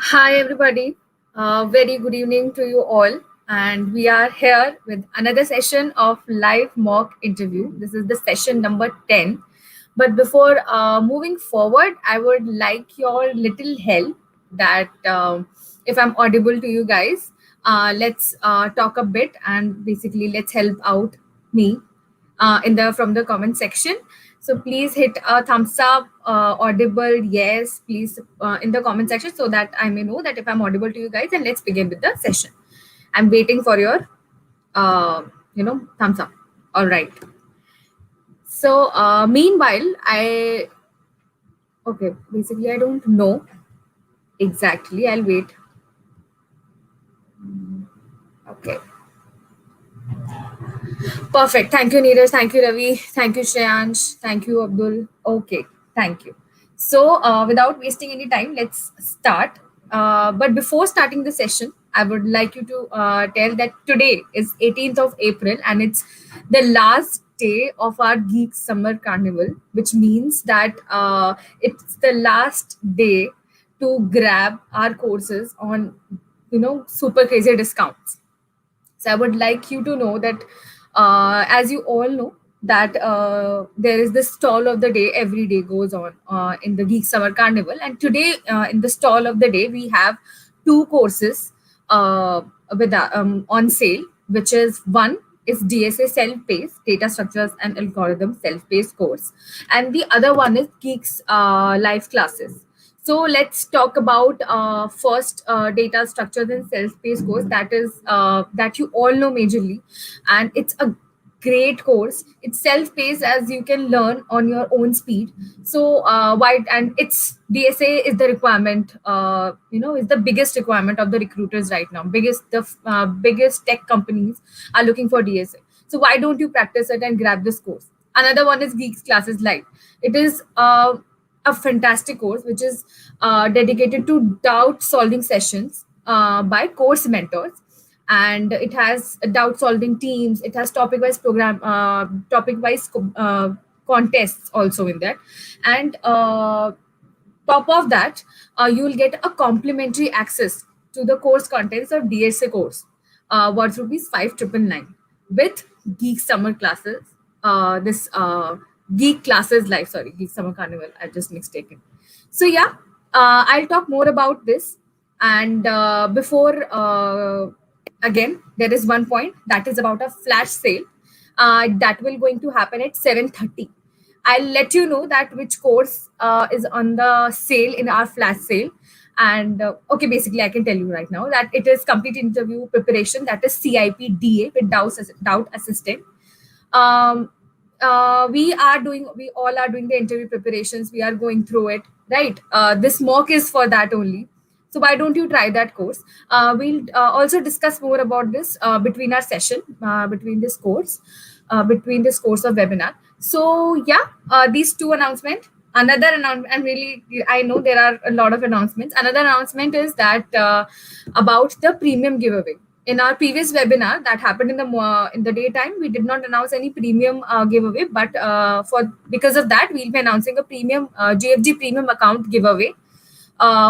Hi, everybody. Very good evening to you all. And we are here with another session of live mock interview. This is the session number 10. But before moving forward, I would like your little help that if I'm audible to you guys, let's talk a bit and basically let's help out me in the from the comment section. So please hit a thumbs up, audible, yes, please in the comment section so that I may know that if I'm audible to you guys. And let's begin with the session. I'm waiting for your, thumbs up. All right. So meanwhile, basically I don't know exactly. I'll wait. Okay. Perfect. Thank you, Neeraj. Thank you, Ravi. Thank you, Shreyansh. Thank you, Abdul. Okay. Thank you. So, without wasting any time, let's start. But before starting the session, I would like you to tell that today is 18th of April and it's the last day of our Geek Summer Carnival, which means that it's the last day to grab our courses on, super crazy discounts. So I would like you to know that, as you all know, that there is this stall of the day every day goes on in the Geek Summer Carnival, and today in the stall of the day we have two courses on sale, which is one is DSA self-paced data structures and algorithm self-paced course, and the other one is Geeks live classes. So let's talk about first data structures and self-paced course that you all know majorly, and it's a great course. It's self-paced as you can learn on your own speed. So why and it's DSA is the requirement. Is the biggest requirement of the recruiters right now. Biggest tech companies are looking for DSA. So why don't you practice it and grab this course? Another one is Geeks Classes Live. It is a fantastic course which is dedicated to doubt solving sessions by course mentors, and it has doubt solving teams. It has topic wise contests also in that, and top of that, you will get a complimentary access to the course contents of DSA course worth rupees 5,999 with Geek Summer classes. This Geek Classes Live, sorry, Geek Summer Carnival. I just mistaken. So yeah, I'll talk more about this. And before again, there is one point that is about a flash sale that will going to happen at 7:30. I'll let you know that which course is on the sale in our flash sale. And okay, basically, I can tell you right now that it is complete interview preparation. That is CIPDA with doubt assistant. Um, we all are doing the interview preparations. We are going through it, right? This mock is for that only. So why don't you try that course? We'll also discuss more about this between our session, between this course of webinar. So yeah, these two announcements. Another announcement, I know there are a lot of announcements. Another announcement is that about the premium giveaway. In our previous webinar that happened in the daytime, we did not announce any premium giveaway, but for because of that, we'll be announcing a premium GFG premium account giveaway,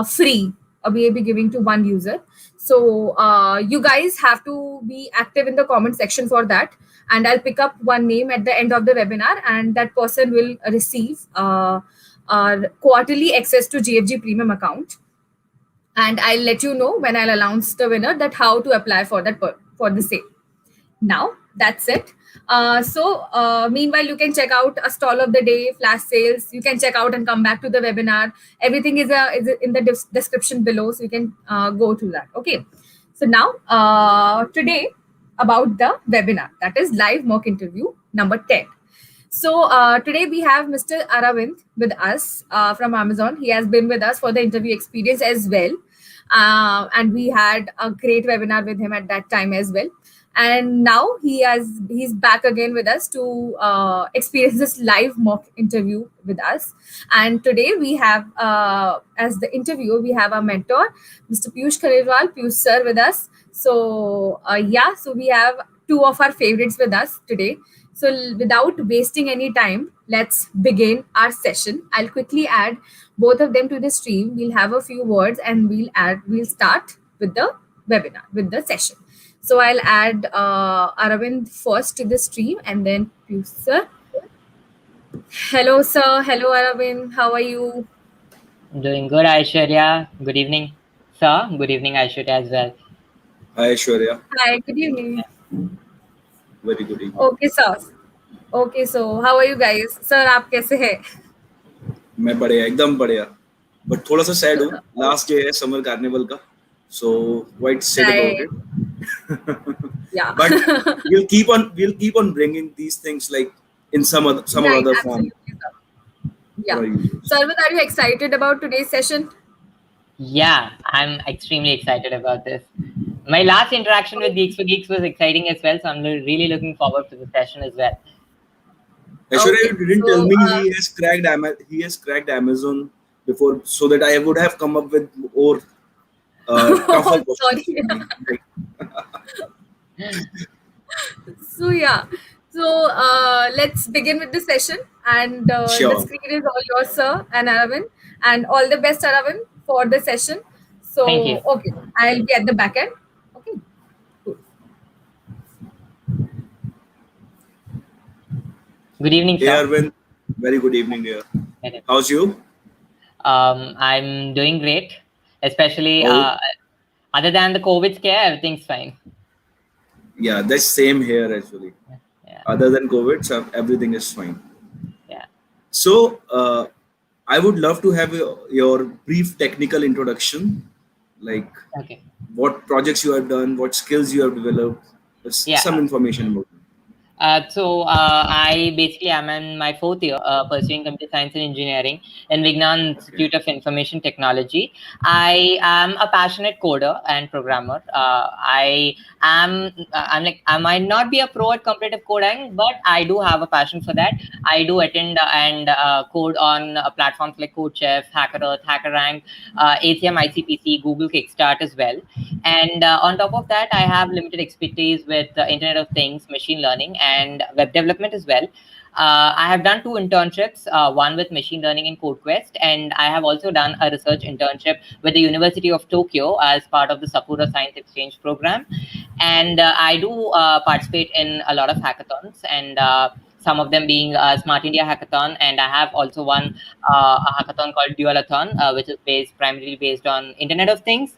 free. We'll be giving to one user. So you guys have to be active in the comment section for that, and I'll pick up one name at the end of the webinar, and that person will receive quarterly access to GFG premium account, and I'll let you know when I'll announce the winner that how to apply for for the sale. Now that's it. Meanwhile, you can check out a stall of the day, flash sales. You can check out and come back to the webinar. Everything is in the description below, so you can go through that. Okay. So now today about the webinar, that is live mock interview number 10. So today we have Mr. Aravind with us from Amazon. He has been with us for the interview experience as well. And we had a great webinar with him at that time as well. And now he's back again with us to experience this live mock interview with us. And today we have, as the interviewer, we have our mentor, Mr. Piyush Khandelwal, Piyush sir with us. So so we have two of our favorites with us today. So without wasting any time, let's begin our session. I'll quickly add both of them to the stream. We'll have a few words and we'll start with the webinar, with the session. So I'll add Aravind first to the stream and then Piyush sir. Hello sir, hello Aravind, how are you? Doing good, Aishwarya. Good evening, sir. Good evening, Aishwarya as well. Hi Aishwarya. Hi, good evening. Very good evening. Okay sir. Okay, so how are you guys? Sir, आप कैसे हैं? मैं बढ़िया एकदम बढ़िया but थोड़ा सा sad हूँ लास्ट डे है समर कार्निवल का so quite sad about Right. it Yeah. but we'll keep on bringing these things like in some or Right, other form absolutely, sir. Yeah. for our users. Sarvan, are you excited about today's session? Yeah, I'm extremely excited about this. My last interaction with Geeks4Geeks was exciting as well, so I'm really looking forward to the session as well. Aishwarya, Okay, you didn't so, tell me he has cracked Amazon before so that I would have come up with more tougher questions sorry. for me. Like, So yeah, so let's begin with the session, and the sure. screen is all yours, sir, and Aravind, and all the best, Aravind, for the session. So Thank you. okay, I'll be at the back end. Okay, cool. Good evening, Hey sir. Arvind, very good evening dear. How's you? I'm doing great, especially Oh. other than the COVID scare, everything's fine. Yeah, that's same here actually. Yeah. Other than COVID, so everything is fine. Yeah. So, I would love to have your brief technical introduction, like Okay. what projects you have done, what skills you have developed, Yeah. some information about it. I basically am in my fourth year pursuing computer science and engineering in Vignan Institute of Information Technology. I am a passionate coder and programmer. I might not be a pro at competitive coding, but I do have a passion for that. I do attend and code on platforms like CodeChef, HackerEarth, HackerRank, ACM, ICPC, Google Kickstart as well. And on top of that, I have limited expertise with Internet of Things, machine learning, and web development as well. I have done 2 internships, one with machine learning in CodeQuest, and I have also done a research internship with the University of Tokyo as part of the Sakura Science Exchange program. And I do participate in a lot of hackathons, and some of them being Smart India Hackathon, and I have also won a hackathon called Dualathon, which is primarily based on Internet of Things.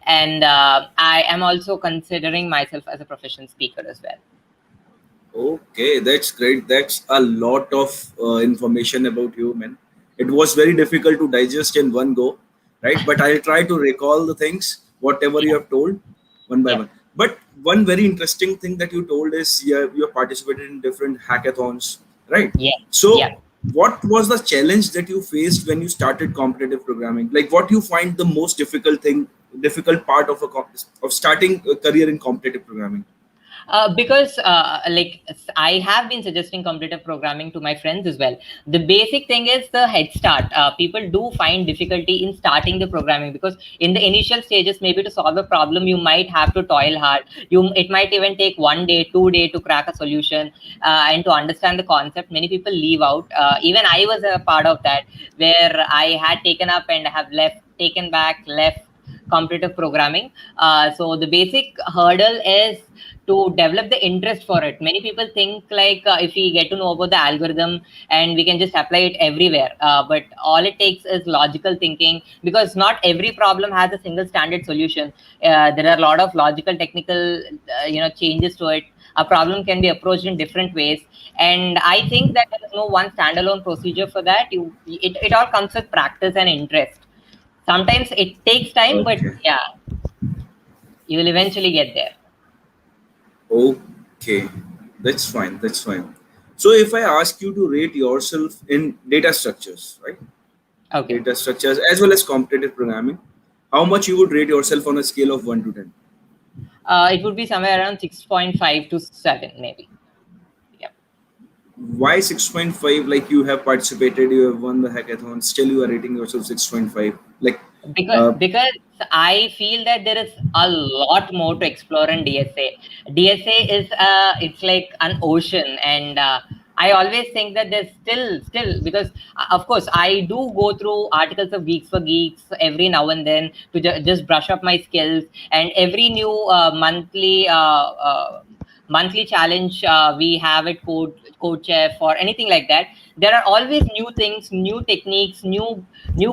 And I am also considering myself as a professional speaker as well. Okay, that's great. That's a lot of information about you, man. It was very difficult to digest in one go, right? But I'll try to recall the things, whatever you have told, one by Yeah. one. But one very interesting thing that you told is you have participated in different hackathons, right? Yeah. So, Yeah. what was the challenge that you faced when you started competitive programming? Like, what you find the most difficult part of of starting a career in competitive programming? Because I have been suggesting competitive programming to my friends as well. The basic thing is the head start. People do find difficulty in starting the programming because in the initial stages, maybe to solve a problem, you might have to toil hard. It might even take 1 day, 2 day to crack a solution and to understand the concept. Many people leave out. Even I was a part of that, where I had taken up and have taken back, left competitive programming. So the basic hurdle is to develop the interest for it. Many people think like if we get to know about the algorithm and we can just apply it everywhere, but all it takes is logical thinking, because not every problem has a single standard solution. There are a lot of logical, technical changes to it. A problem can be approached in different ways, and I think that there is no one standalone procedure for that. It all comes with practice and interest. Sometimes it takes time, but Okay. yeah, you will eventually get there. Okay, that's fine. That's fine. So if I ask you to rate yourself in data structures, right? Okay. Data structures as well as competitive programming, how much you would rate yourself on a scale of 1 to 10? It would be somewhere around 6.5 to 7, maybe. Yeah. Why 6.5? Like you have participated, you have won the hackathon, still you are rating yourself 6.5. Like Because I feel that there is a lot more to explore in DSA. DSA is it's like an ocean, and I always think that there's still because of course I do go through articles of Geeks for Geeks every now and then to just brush up my skills, and every new monthly challenge we have at Code Chef or anything like that. There are always new things, new techniques, new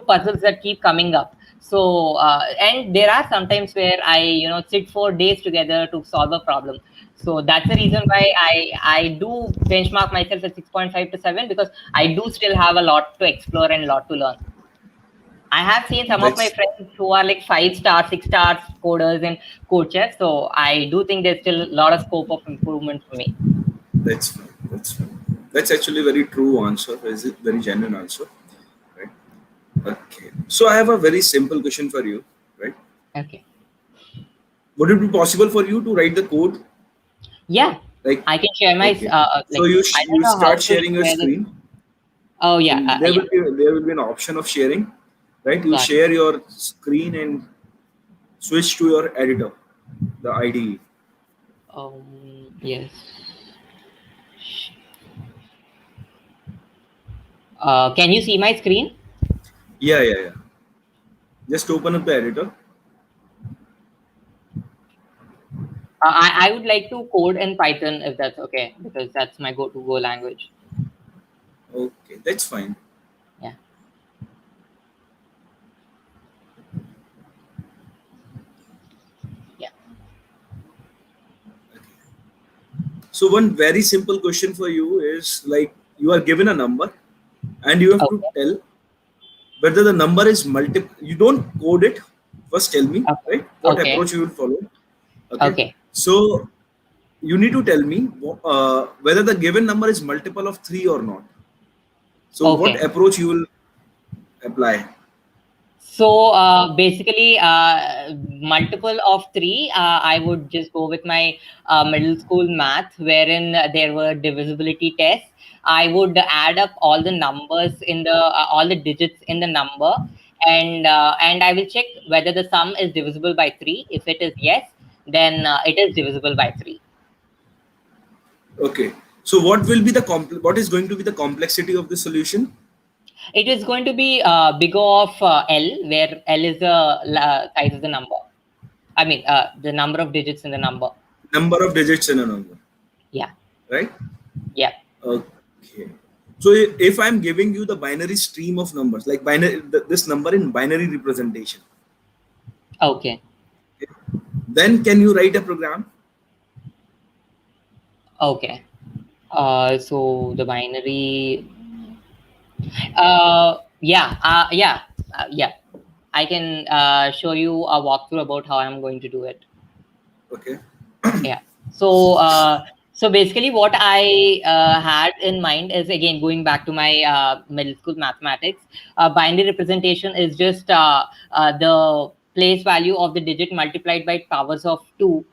puzzles that keep coming up. So and there are sometimes where I sit for days together to solve a problem. So that's the reason why I do benchmark myself at 6.5 to 7, because I do still have a lot to explore and a lot to learn. I have seen some of my That's friends who are like 5-star, 6-star coders and coaches. So I do think there's still a lot of scope of improvement for me. that's fine. That's fine. That's actually a very true answer. Is it very genuine answer, right? Okay. So I have a very simple question for you, right? Okay. Would it be possible for you to write the code? Yeah, Like, I can share my okay. So like I don't you know how start to sharing your share this. screen, Oh yeah, and yeah. there will be an option of sharing, right? You Got it. share your screen and switch to your editor, the IDE. Yes. Can you see my screen? Yeah. Just open up the editor. I would like to code in Python if that's okay, because that's my go language. Okay, that's fine. Yeah. Yeah. So one very simple question for you is like you are given a number and you have to Okay. tell whether the number is multiple. You don't code it. First tell me, Okay. right? What Okay. approach you will follow. Okay. Okay. So you need to tell me whether the given number is multiple of 3 or not. So what Okay. approach you will apply? So basically, multiple of 3. I would just go with my middle school math, wherein there were divisibility tests. I would add up all the numbers in the all the digits in the number, and I will check whether the sum is divisible by 3. If it is yes, then it is divisible by 3. Okay. So what will be the what is going to be the complexity of the solution? It is going to be big O of L, where L is the size of the number. I mean, the number of digits in the number. Number of digits in a number, Yeah. right? Yeah. Okay. So if I'm giving you the binary stream of numbers, like binary, this number in binary representation, Okay. okay, then can you write a program? Okay. So the binary. Yeah. I can show you a walkthrough about how I'm going to do it. Okay. Yeah. So so basically what I had in mind is, again, going back to my middle school mathematics. Binary representation is just the place value of the digit multiplied by powers of 2.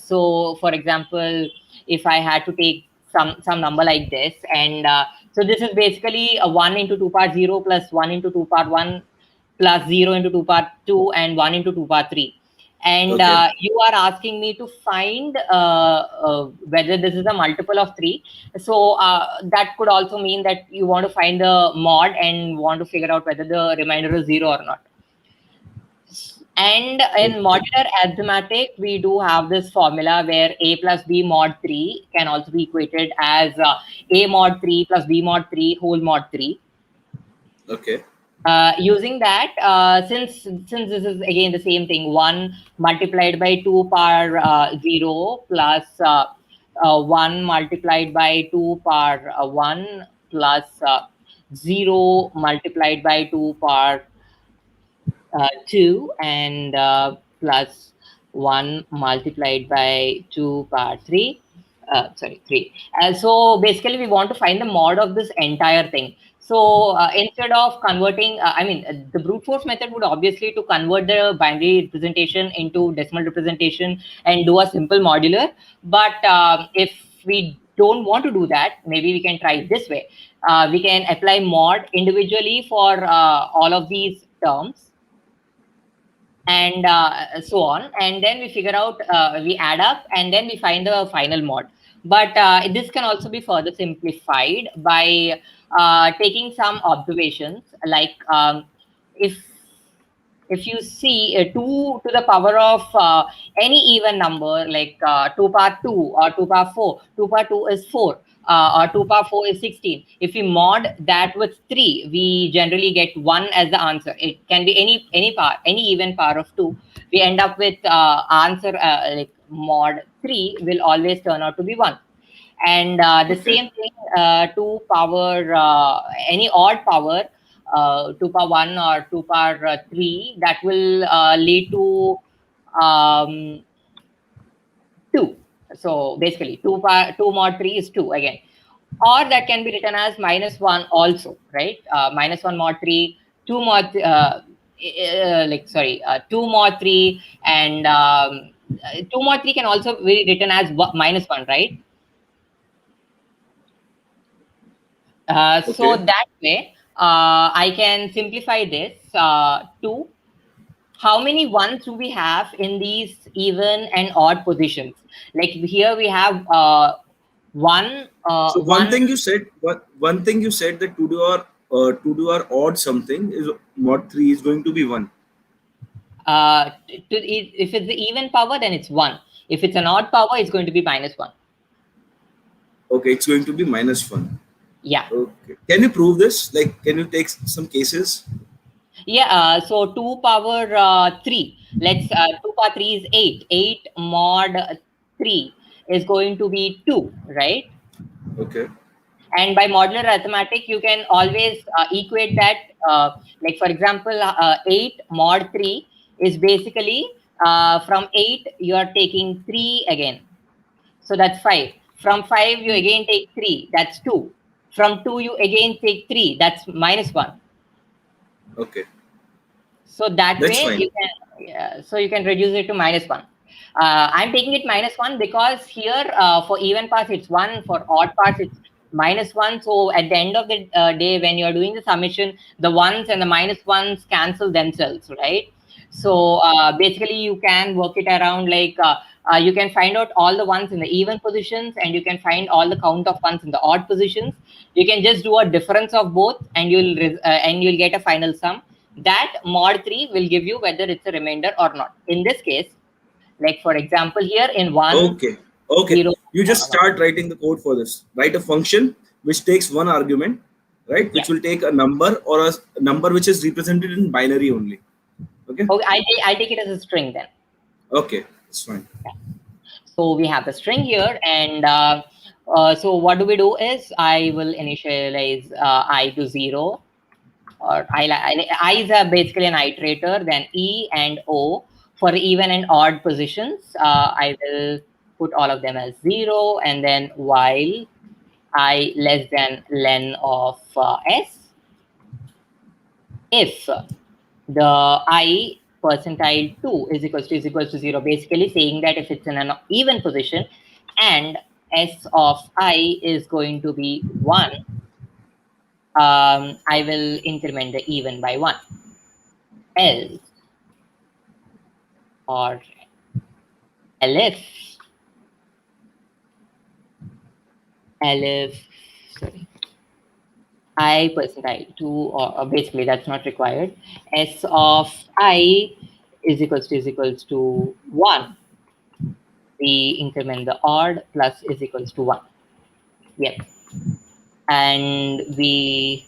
So for example, if I had to take some number like this, and so this is basically a 1 into 2 power 0 plus 1 into 2 power 1 plus 0 into 2 power 2 and 1 into 2 power 3. And Okay. you are asking me to find whether this is a multiple of 3. So that could also mean that you want to find the mod and want to figure out whether the remainder is 0 or not. And in Okay. modular arithmetic, we do have this formula where a plus b mod 3 can also be equated as a mod 3 plus b mod 3 whole mod 3. Okay. Using that, since this is again the same thing, 1 multiplied by 2 power 0 plus 1 multiplied by 2 power 1 plus 0 multiplied by 2 power 2 and plus 1 multiplied by 2 power 3. Sorry, 3. So basically, we want to find the mod of this entire thing. So instead of converting, the brute force method would obviously to convert the binary representation into decimal representation and do a simple modular. But if we don't want to do that, maybe we can try it this way. We can apply mod individually for all of these terms. and so on. And then we figure out, we add up, and then we find the final mod. But this can also be further simplified by taking some observations, like if you see 2 to the power of any even number, like 2 power 2 or 2 power 4, 2 power 2 is 4, or 2 power 4 is 16. If we mod that with 3, we generally get 1 as the answer. It can be any power, any even power of 2. We end up with answer, like mod 3 will always turn out to be 1. And the Okay. same thing, 2 power, any odd power, 2 power 1 or 2 power 3, that will lead to um, 2. So basically 2 power 2 mod 3 is 2 again. Or that can be written as -1 also, right? -1 mod 3, 2 mod, like sorry, 2 mod 3, and 2 mod 3 can also be written as -1, right? So Okay. that way, I can simplify this to how many ones do we have in these even and odd positions. Like here we have So one one. thing you said, one thing you said that to do our odd something is mod 3 is going to be 1. If it's the even power, then it's 1. If it's an odd power, it's going to be -1. Okay, it's going to be -1. Yeah. Okay. Can you prove this? Like, can you take some cases? Yeah. So 2 power 3. Let's 2 power 3 is 8. 8 mod 3 is going to be 2, right? Okay. And by modular arithmetic, you can always equate that. Like for example, 8 mod 3 is basically, from 8 you are taking 3 again, so that's 5. From 5 you Hmm. again take 3, that's 2. From 2 you again take 3, that's -1. Okay. So that That's way fine. you can, yeah, so you can reduce it to -1. I'm taking it -1 because here, for even parts it's 1, for odd parts it's -1. So at the end of the day, when you're doing the summation, the ones and the -1s cancel themselves, right? So basically you can work it around, like you can find out all the ones in the even positions, and you can find all the count of ones in the odd positions. You can just do a difference of both, and you'll get a final sum. That mod 3 will give you whether it's a remainder or not. In this case, like for example, here in 1 Okay. Okay. 0 You just 1. start writing the code for this. Write a function which takes one argument, right? Yeah. Which will take a number or a number which is represented in binary only. Okay. Okay, I take it as a string then. Okay. That's fine. So we have the string here, and so what do we do is I will initialize I to 0, or I is basically an iterator, then E and O for even and odd positions. I will put all of them as 0, and then while I less than len of S, if the I percentile 2 is equals to 0, basically saying that if it's in an even position and S of I is going to be 1, I will increment the even by 1. Else, or elif, elif, sorry, I percentile 2, or basically that's not required. S of I is equals to 1. We increment the odd plus is equals to 1. Yep. And we,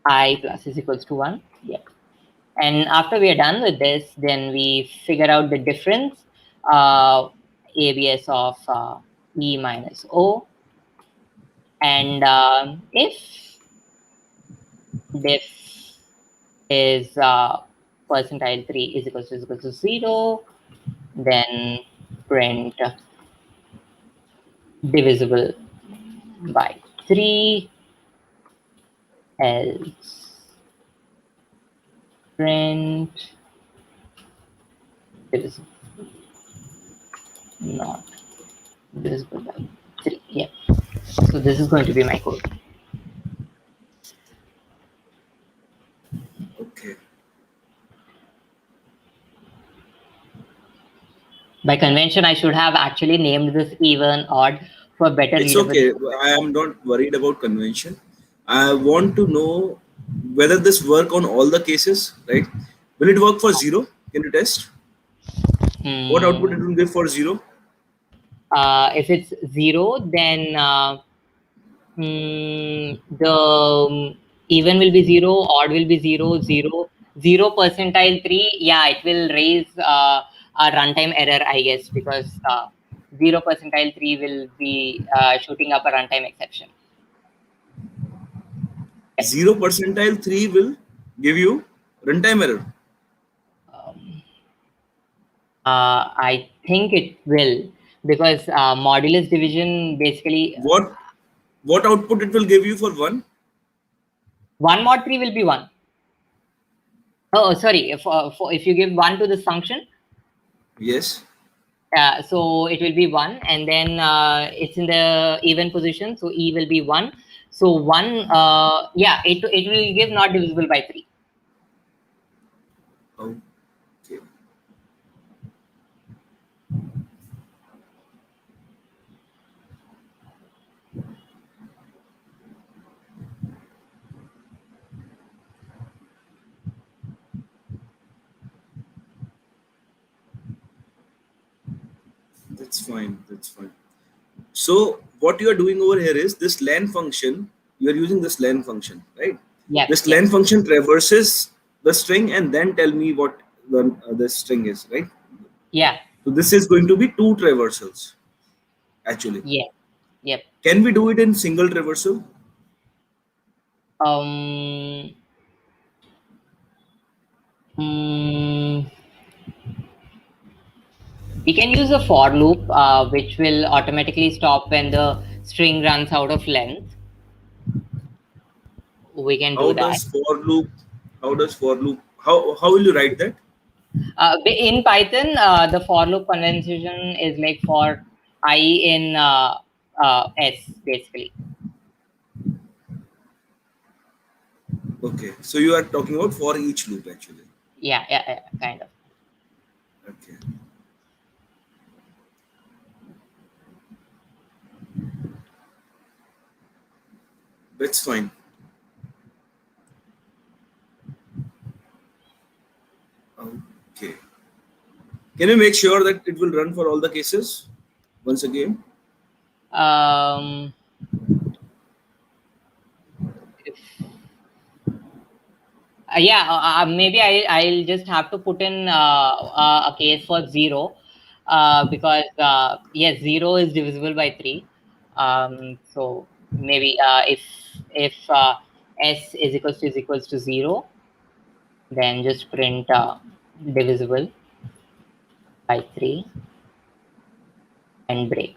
I plus is equals to 1. Yep. And after we are done with this, then we figure out the difference, ABS of E minus O. And if diff is percentile 3 is equals to 0, then print divisible by 3, else print divisible, not divisible by 3. Yeah. So this is going to be my code. Okay. By convention, I should have actually named this even, odd for better It's okay. readability. I am not worried about convention. I want to know whether this work on all the cases, right? Will it work for zero? Can you test what output it Hmm. will give for zero? If it's zero, then the even will be zero, odd will be zero, zero, 0 percentile 3. Yeah, it will raise a runtime error, I guess, because 0 percentile 3 will be shooting up a runtime exception. Yes. Zero percentile three will give you runtime error. Um, I think it will, because modulus division basically What output it will give you for one? 1 mod 3 will be 1. Sorry. If you give 1 to this function, Yes. so it will be 1, and then it's in the even position, so e will be 1. So 1, yeah, it will give not divisible by 3. Okay. That's fine. That's fine. So what you are doing over here is this len function. You are using this len function, right? Yeah, This yeah, len function traverses the string and then tell me what the string is, right? yeah, So this is going to be two traversals actually. yeah, yep. Can we do it in single traversal? um mm, we can use a for loop, which will automatically stop when the string runs out of length. We can How do that. does for loop? How does for loop? How will you write that? In Python, the for loop convention is like for I in S, basically. Okay, so you are talking about for each loop actually. Yeah, yeah, yeah, kind of. Okay. That's fine. Okay. Can you make sure that it will run for all the cases once again? Um, if, yeah, maybe I'll just have to put in a case for 0, because yes, 0 is divisible by 3. So maybe if S is equals to 0, then just print divisible by 3 and break.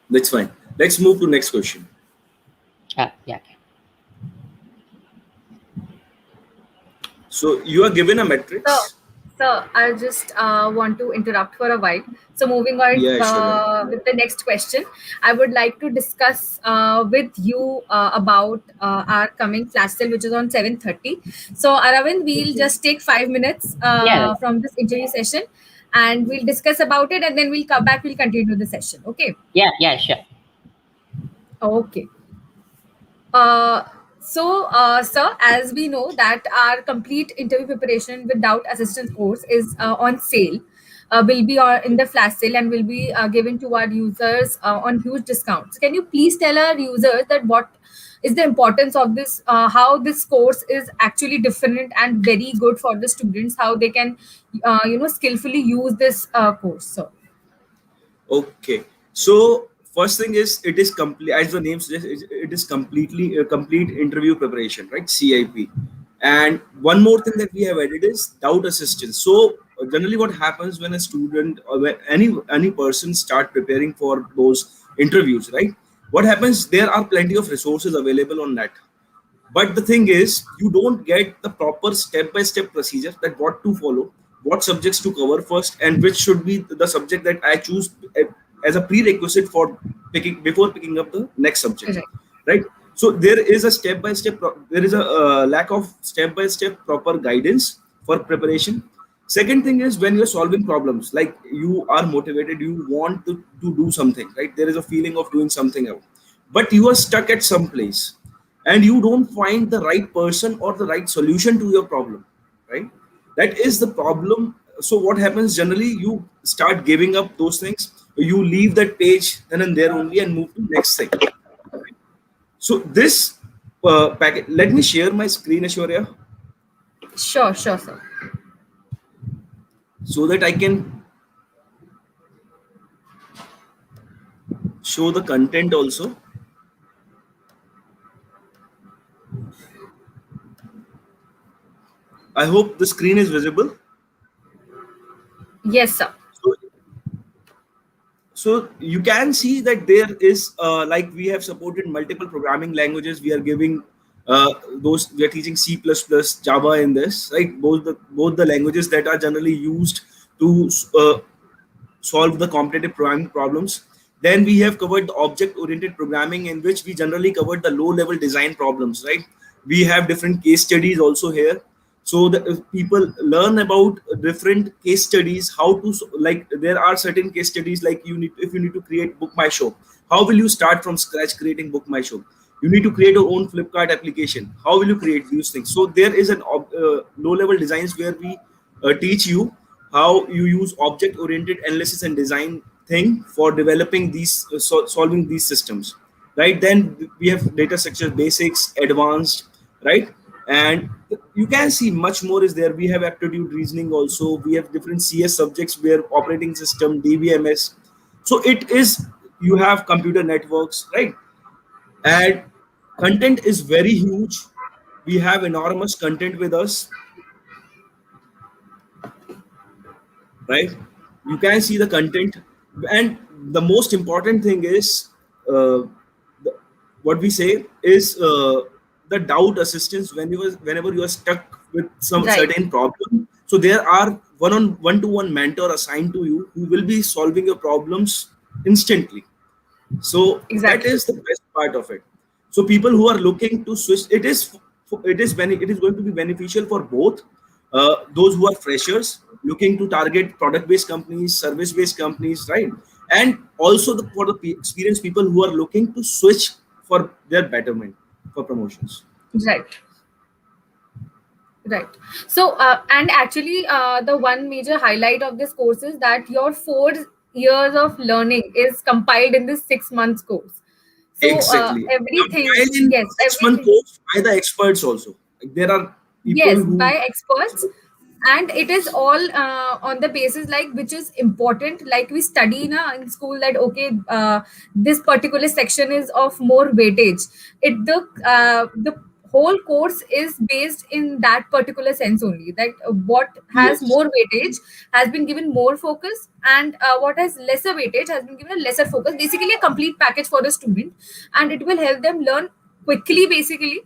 That's fine. Let's move to next question. Yeah. So you are given a So, matrix. I just want to interrupt for a while. So, moving on Yeah, sure. with the next question, I would like to discuss with you about our coming flash sale, which is on 7:30. So, Aravind, we'll Okay. just take 5 minutes Yeah, from this interview session, and we'll discuss about it, and then we'll come back. We'll continue the session. Okay. yeah, sure. Okay. Sir, as we know that our complete interview preparation without assistance course is on sale, will be in the flash sale and will be given to our users on huge discounts. Can you please tell our users that what is the importance of this, how this course is actually different and very good for the students, how they can, skillfully use this course, sir? Okay. So first thing is it is complete as the name suggests. It is completely a complete interview preparation, right? CIP. And one more thing that we have added is doubt assistance. So generally, what happens when a student or when any person start preparing for those interviews, right? What happens? There are plenty of resources available on net, but the thing is you don't get the proper step by step procedure that what to follow, what subjects to cover first, and which should be the subject that I choose as a prerequisite for picking before picking up the next subject, Correct. right? So there is a step by step, there is a lack of step by step proper guidance for preparation. Second thing is, when you're solving problems, like you are motivated, you want to do something, right? There is a feeling of doing something out, but you are stuck at some place and you don't find the right person or the right solution to your problem, right? That is the problem. So what happens generally, you start giving up those things, you leave that page then and there only and move to next thing. So this packet, let me share my screen, Ashwarya, Sure, sure, sir. so that I can show the content also. I hope the screen is visible. Yes, sir. So, so you can see that there is like we have supported multiple programming languages. We are giving those, we are teaching C++, Java in this, right? Both the languages that are generally used to solve the competitive programming problems. Then we have covered the object-oriented programming, in which we generally covered the low-level design problems, right? We have different case studies also here, so that people learn about different case studies, how to like there are certain case studies like you need, if you need to create book my show, how will you start from scratch creating book my show? You need to create your own Flipkart application, how will you create these things? So there is an low-level designs where we teach you how you use object oriented analysis and design thing for developing these solving these systems, right? Then we have data structure basics, advanced, right? And you can see much more is there. We have aptitude reasoning also, we have different CS subjects where operating system, DBMS. So it is, you have computer networks, right? And content is very huge. We have enormous content with us, right? You can see the content. And the most important thing is, uh, the, what we say is the doubt assistance whenever you are stuck with some Right. certain problem. So there are one-to-one mentor assigned to you who will be solving your problems instantly. So that Exactly. is the best part of it. So people who are looking to switch, it is going to be beneficial for both those who are freshers looking to target product-based companies, service-based companies, right? And also for the experienced people who are looking to switch for their betterment, for promotions. Right. Right. So, and actually, the one major highlight of this course is that your 4 years of learning is compiled in this 6 months course. So, Exactly. everything, Compiled in yes, 6 month everything. course by the experts also. Like there are people Yes, by who. experts, and it is all on the basis like which is important. Like we study in school that okay, this particular section is of more weightage. The whole course is based in that particular sense only. That what has Yes. more weightage has been given more focus, and what has lesser weightage has been given a lesser focus. Basically, a complete package for the student, and it will help them learn quickly. Basically,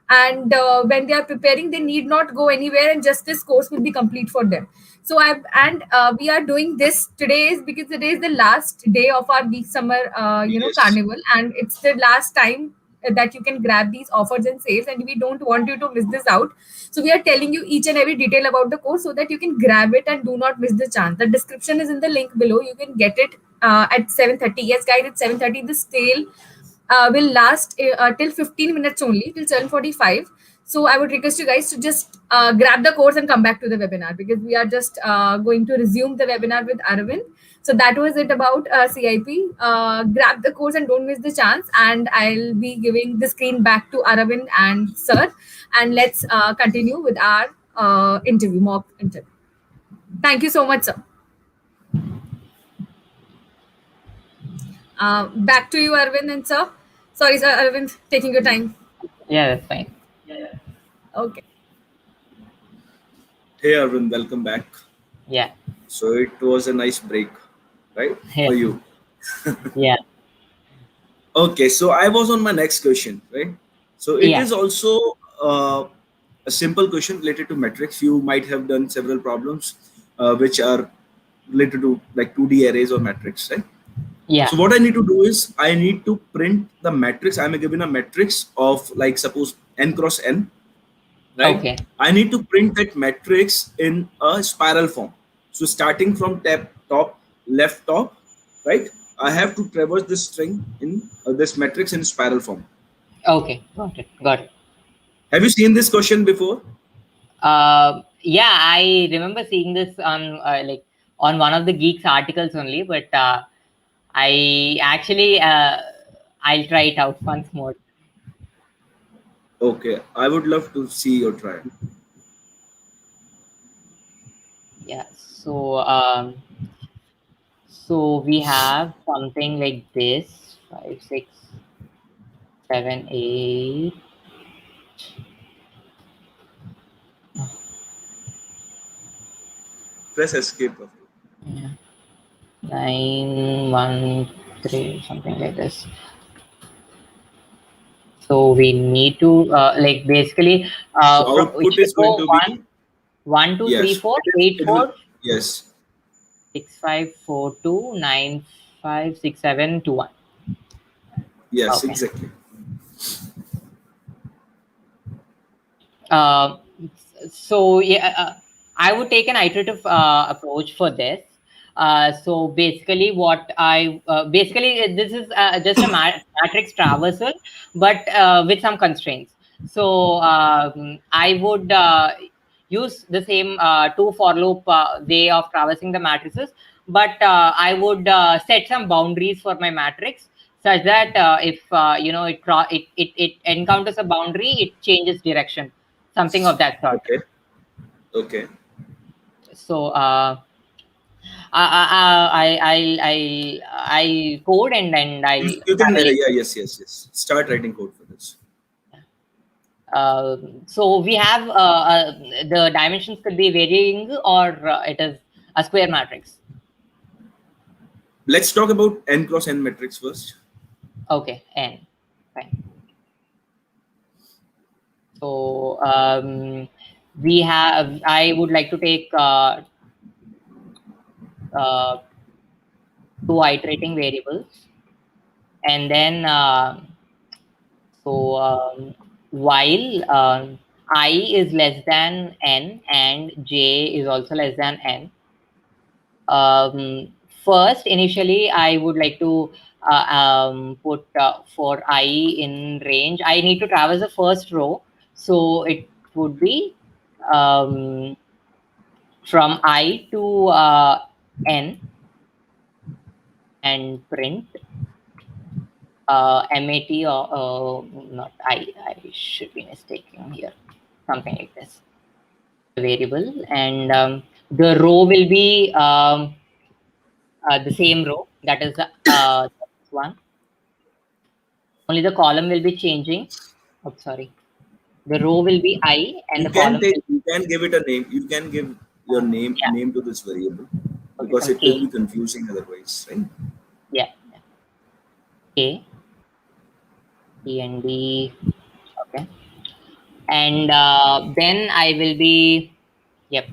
and when they are preparing they need not go anywhere and just this course will be complete for them. So I and we are doing this today is because today is the last day of our week summer Yes. carnival, and it's the last time that you can grab these offers and saves, and we don't want you to miss this out. So we are telling you each and every detail about the course so that you can grab it and do not miss the chance. The description is in the link below. You can get it at 7:30. Yes guys, it's 7:30. The sale will last till 15 minutes only, till 7:45. So I would request you guys to just grab the course and come back to the webinar, because we are just going to resume the webinar with Aravind. So that was it about CIP. Grab the course and don't miss the chance. And I'll be giving the screen back to Aravind and Sir. And let's continue with our mock interview. Thank you so much, sir. Back to you, Arvind and Sir. Sorry, sir, Arvind, taking your time. Yeah, that's fine. Okay. Hey Arvind, welcome back. Yeah. So it was a nice break, right? Yeah. For you. Yeah. Okay, so I was on my next question, right? So it Yeah. is also a simple question related to metrics. You might have done several problems which are related to like 2D arrays or metrics, right? Yeah. So what I need to do is I need to print the matrix. I'm given a matrix of like suppose n cross n, right? Okay. I need to print that matrix in a spiral form. So starting from top left top, right? I have to traverse this string in this matrix in spiral form. Okay. Got it. Got it. Have you seen this question before? Yeah, I remember seeing this on like on one of the Geeks articles only, but I actually I'll try it out once more. Okay, I would love to see your try. Yeah. So we have something like this: 5, 6, 7, 8. Press escape. Yeah, 9, 1, 3, something like this. So we need to like basically So from it output should is going go to one, be one, two, three, yes. four, It is. eight, It will four, yes. 6, 5, 4, 2, 9, 5, 6, 7, 2, 1. Yes, Okay. exactly. Uh, so yeah, I would take an iterative approach for this. So basically, what I basically this is just a matrix traversal, but with some constraints. So I would use the same two for loop way of traversing the matrices, but I would set some boundaries for my matrix such that if it encounters a boundary, it changes direction, something of that sort. Okay. Okay. So I code and I'll You can. have a Yeah. Yes. Yes. Yes. Start writing code for this. so we have the dimensions could be varying, or it is a square matrix. Let's talk about n cross n matrix first. Okay, n. Fine. So we have. I would like to take uh, two iterating variables, and then so while I is less than n and j is also less than n, first initially I would like to put for I in range, I need to traverse the first row. So it would be um, from I to n and print mat, or not I should be mistaken here, something like this, variable, and the row will be the same row, that is this one, only the column will be changing. Oh, sorry, the row will be I and You the can column take. will You can give it a name. You can give your yeah, name to this variable okay, because some it will k, be confusing otherwise, right? yeah, k, e and d, okay, and then I will be, yep,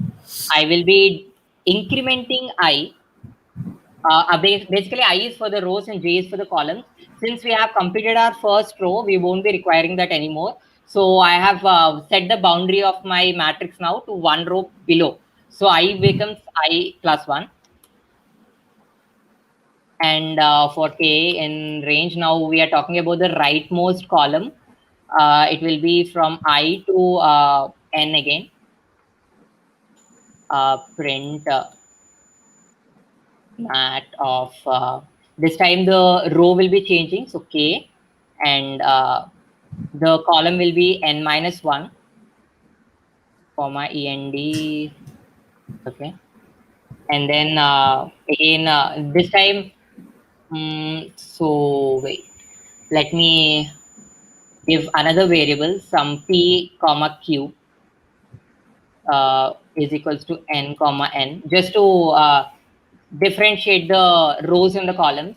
I will be incrementing I. Basically, I is for the rows and J is for the columns. Since we have completed our first row, we won't be requiring that anymore. So I have set the boundary of my matrix now to one row below. So I becomes I plus 1. And for K in range, now we are talking about the rightmost column. It will be from I to N again. Print mat of this time the row will be changing, so k, and the column will be n minus 1 comma end, okay, and then again this time so wait, let me give another variable, some p comma q is equals to n comma n, just to differentiate the rows and the columns.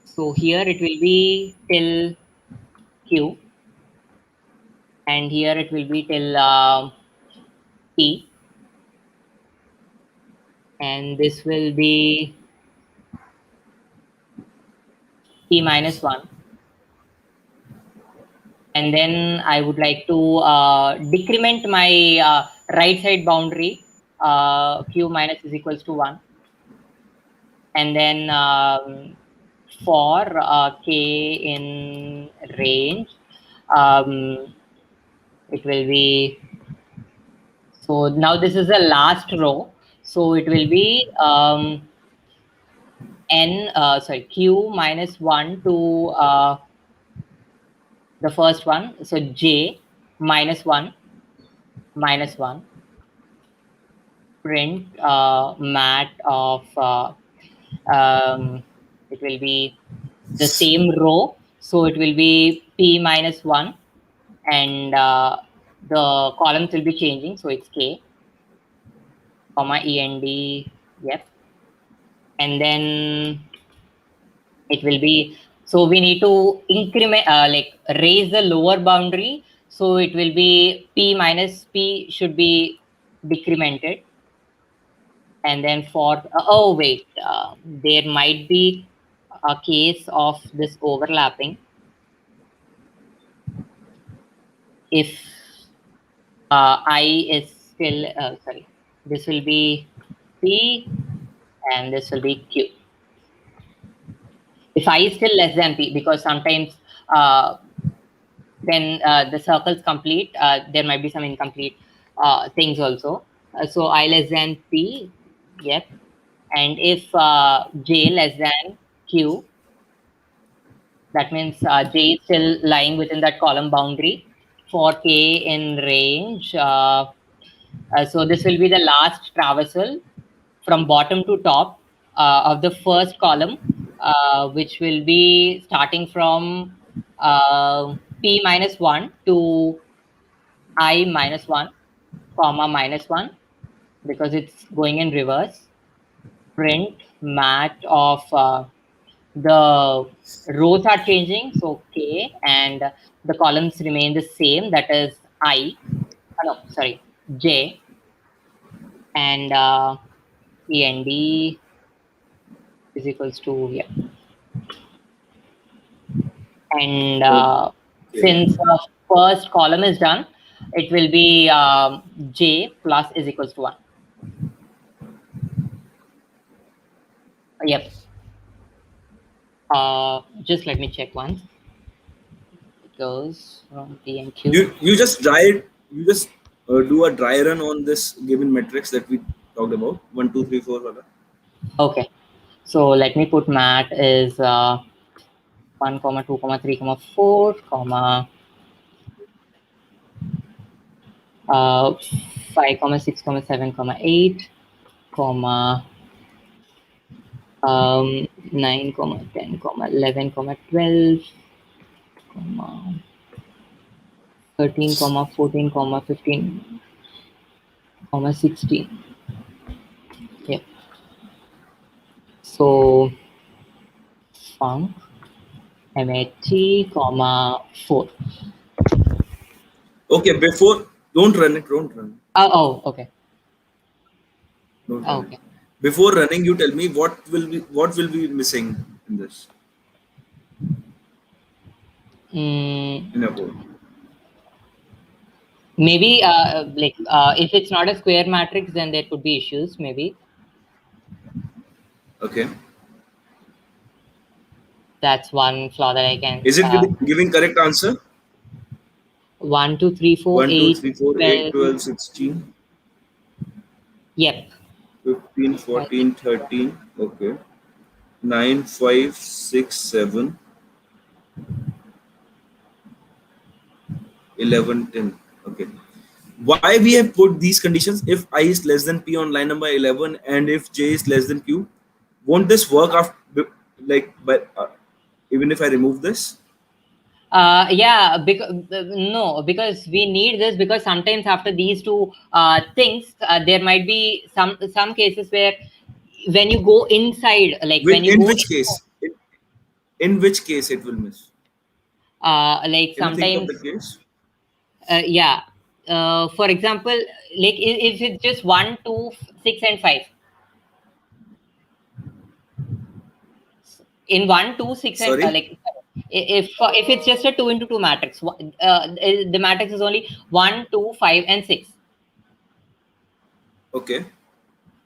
So here it will be till Q, and here it will be till P, and this will be p minus 1. And then I would like to decrement my right side boundary, q minus is equals to 1. And then for k in range, it will be, so now this is the last row, so it will be q minus 1 to the first one, so j minus 1 minus 1, print mat of it will be the same row, so it will be p minus 1, and the columns will be changing, so it's k comma end, yep. And then it will be, so we need to increment, like raise the lower boundary, so it will be p minus p should be decremented. And then for oh wait, there might be a case of this overlapping. If I is still sorry, this will be p and this will be q. If I is still less than p, because sometimes when the circle's complete, there might be some incomplete things also. So I less than p, yep. And if j less than q, that means j is still lying within that column boundary. For k in range, so this will be the last traversal from bottom to top of the first column, which will be starting from p minus 1 to I minus 1, comma minus 1, because it's going in reverse. Print mat of the rows are changing, so k, and the columns remain the same, that is I, no, sorry, j, and end is equals to, yeah. And Okay. since the first column is done, it will be j plus is equals to 1. Yep. Just let me check once. It goes from p and q. You just do a dry run on this given metrics that we talked about, 1 2 3 4 wala. Okay. So let me put mat is 1, 2, 3, 4, comma 5, 6, 7, 8, comma 9, 10, 11, 12, comma 13, 14, 15, 16. Yeah. So func mat, comma 4. Okay, before don't run it, don't run. Oh, okay. Don't run Okay. it. Before running, you tell me what will be missing in this in a code. Maybe like if it's not a square matrix, then there could be issues, maybe. Okay. That's one flaw that I can. Is it giving correct answer? 1, 2, 3, 4, 1 2 8, 3 4 8 12. 12 16 Yep. 15 I think 14 13. Okay. 9 5 6 7 11 10. Okay. Why we have put these conditions? If I is less than p on line number 11 and if j is less than q, won't this work after, like, but even if I remove this? yeah, because no, because we need this, because sometimes after these two things, there might be some cases where when you go inside, like when you In go which case? In which case it will miss? like Can you think of sometimes the case? yeah, for example, like if it's just 1, 2, 6 and 5, In 1, 2, 6, and Sorry. if it's just a 2 into 2 matrix, the matrix is only 1, 2, 5, and 6. Okay.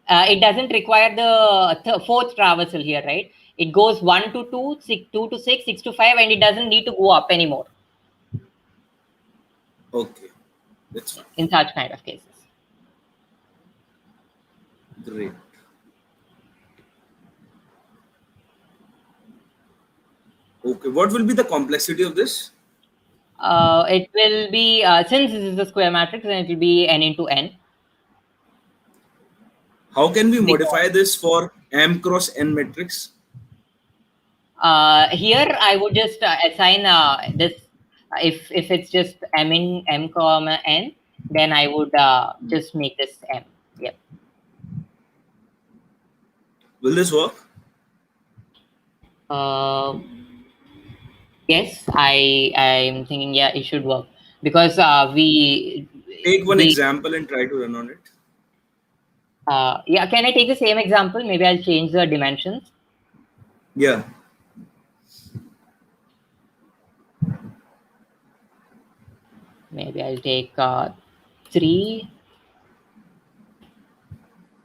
It doesn't require the fourth traversal here, right? It goes 1 to 2, 2 to 6, 6 to 5, and it doesn't need to go up anymore Okay. That's fine. in such kind of cases. Great. Okay. What will be the complexity of this? It will be, since this is a square matrix, then it will be n into n. How can we Because, modify this for M cross N matrix? here I would just assign this, if it's just m in m comma n, then I would just make this m. Yep. Will this work? Yes, I'm thinking, yeah, it should work, because we Take one example and try to run on it. yeah, can I take the same example? Maybe I'll change the dimensions. Yeah. Maybe I'll take 3,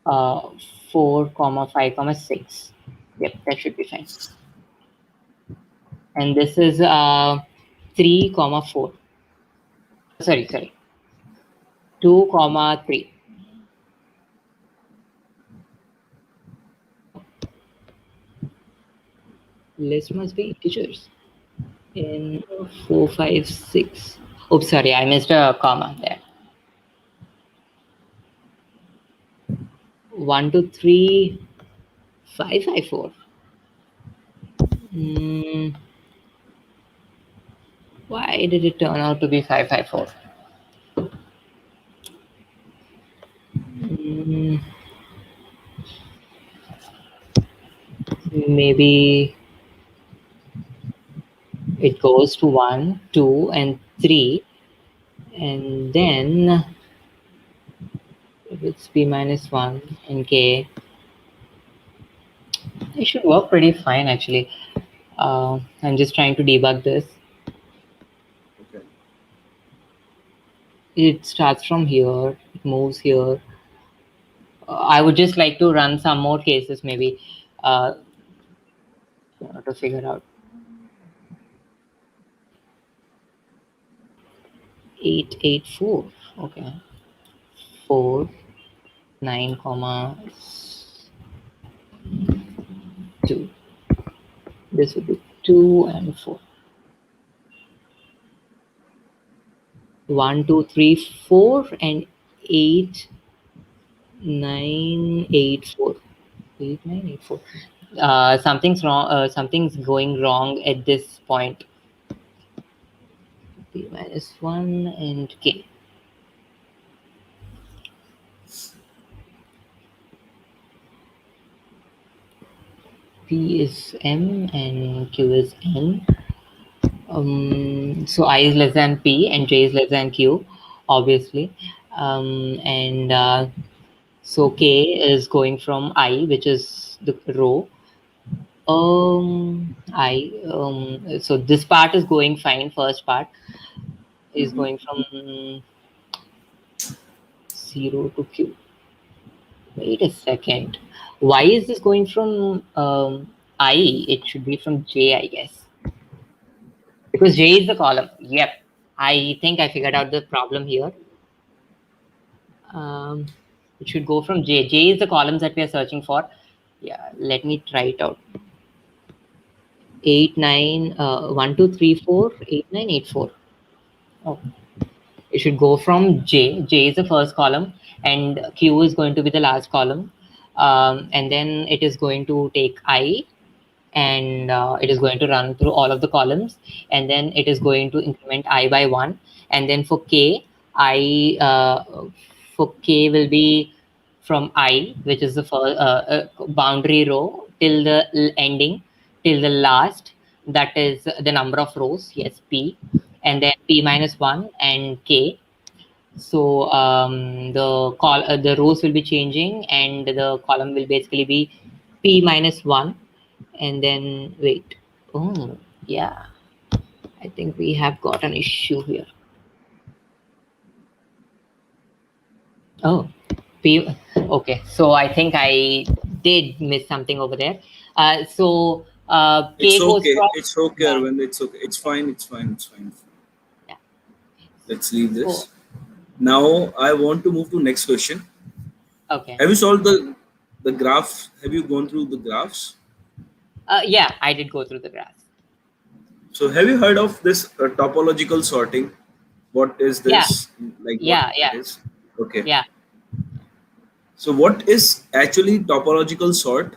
4, 5, 6. Yep, that should be fine. And this is 3, 4. Sorry, 2, 3. List must be integers. In 4, 5, 6. Oops, sorry, I missed a comma there. 1, 2, 3, 5, 5, 4. Why did it turn out to be 5, 5, 4? Maybe it goes to 1, 2, and 3, and then if it's p minus 1 and k, it should work pretty fine actually. I'm just trying to debug this. Okay. It starts from here, it moves here. I would just like to run some more cases, maybe to figure out. 8, 8, 4. Okay. 4, 9, comma 2. This would be 2 and 4. 1, 2, 3, 4, and 8, 9, 8, 4. 8, 9, 8, 4. Something's wrong. Something's going wrong at this point. P minus 1 and k. P is m and q is n. So I is less than p and j is less than q, obviously. So k is going from I, which is the row. So this part is going fine. First part is going from 0 to q. Wait a second. Why is this going from I? It should be from j, I guess. Because j is the column. Yep. I think I figured out the problem here. It should go from j. J is the columns that we are searching for. Yeah, let me try it out. 8, 9, 1, 2, 3, 4, 8, 9, 8, 4. Oh. It should go from j. J is the first column, and q is going to be the last column. And then it is going to take I, and it is going to run through all of the columns, and then it is going to increment I by 1. And then for k, for k will be from I, which is the first boundary row, till the ending, till the last, that is the number of rows. Yes, p, and then p minus 1 and k. So the rows will be changing, and the column will basically be p minus 1 And then wait. Oh, yeah. I think we have got an issue here. Oh, okay. So I think I did miss something over there. It's K goes okay. from, It's okay, yeah, Arvind. It's okay. It's fine. It's fine. It's fine. yeah. Let's leave So this. Now I want to move to next question. okay. Have you solved the graph? Have you gone through the graphs? Yeah, I did go through the graphs. So have you heard of this topological sorting? What is Yeah, this? Like what yeah, it yeah, is? Okay. yeah. So what is actually topological sort?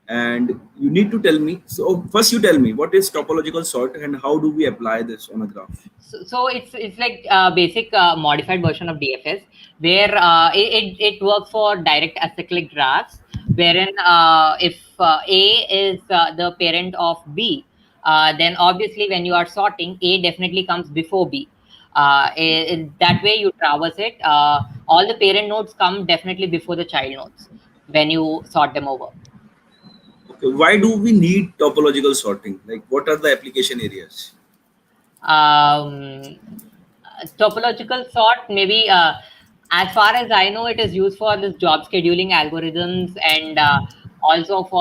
And you need to tell me. So first you tell me what is topological sort and how do we apply this on a graph? So it's like basic modified version of DFS, where it works for direct acyclic graphs, wherein if A is the parent of B, then obviously when you are sorting, A definitely comes before B. That way you traverse it. All the parent nodes come definitely before the child nodes when you sort them over. Okay. Why do we need topological sorting? Like what are the application areas? Um, Topological sort, maybe as far as I know, it is used for this job scheduling algorithms, and also for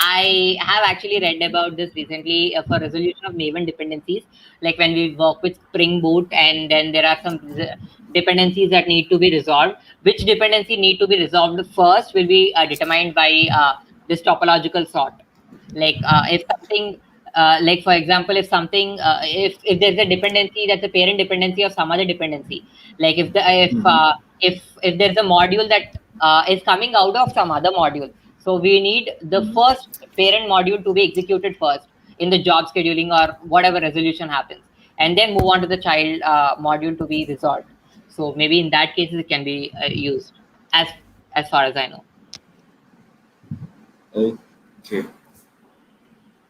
I have actually read about this recently for resolution of Maven dependencies, like when we work with Spring Boot, and then there are some dependencies that need to be resolved. Which dependency need to be resolved first will be determined by this topological sort. Like if something like for example, if something if there's a dependency that's a parent dependency of some other dependency, like Mhm. if there's a module that is coming out of some other module, so we need the Mhm. first parent module to be executed first in the job scheduling or whatever resolution happens, and then move on to the child module to be resolved. So maybe in that case it can be used as as far as I know. Okay.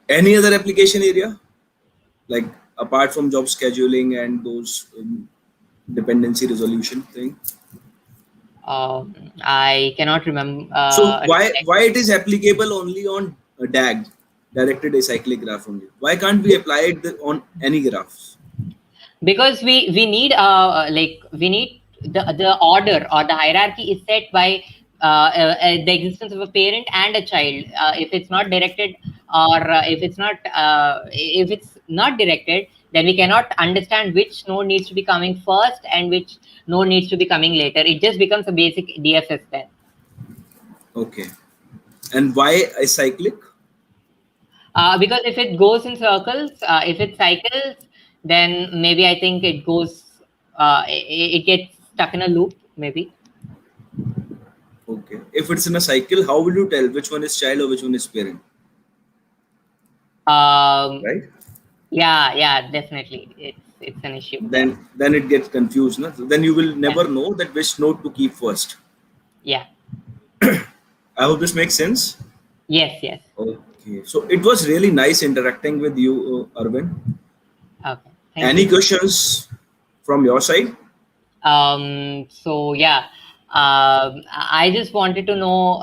Any other application area? Like apart from job scheduling and those dependency resolution thing? I cannot remember. So why it is applicable only on a DAG, directed acyclic graph only? Why can't we apply it on any graphs? Because we need we need the order or the hierarchy is set by the existence of a parent and a child. If it's not directed, or if it's not directed, then we cannot understand which node needs to be coming first and which node needs to be coming later. It just becomes a basic DFS then. Okay. And why acyclic? Because if it goes in circles, if it cycles, then maybe I think it goes, it gets stuck in a loop, maybe. Okay. If it's in a cycle, how will you tell which one is child or which one is parent? Um, Right? yeah, yeah, definitely. It's an issue there. Then it gets confused. No? Then you will Yeah, never know that which node to keep first. yeah, I hope this makes sense. yes, yes. Okay. So it was really nice interacting with you, Arvind. Okay, thank Any you. questions from your side? So yeah, I just wanted to know.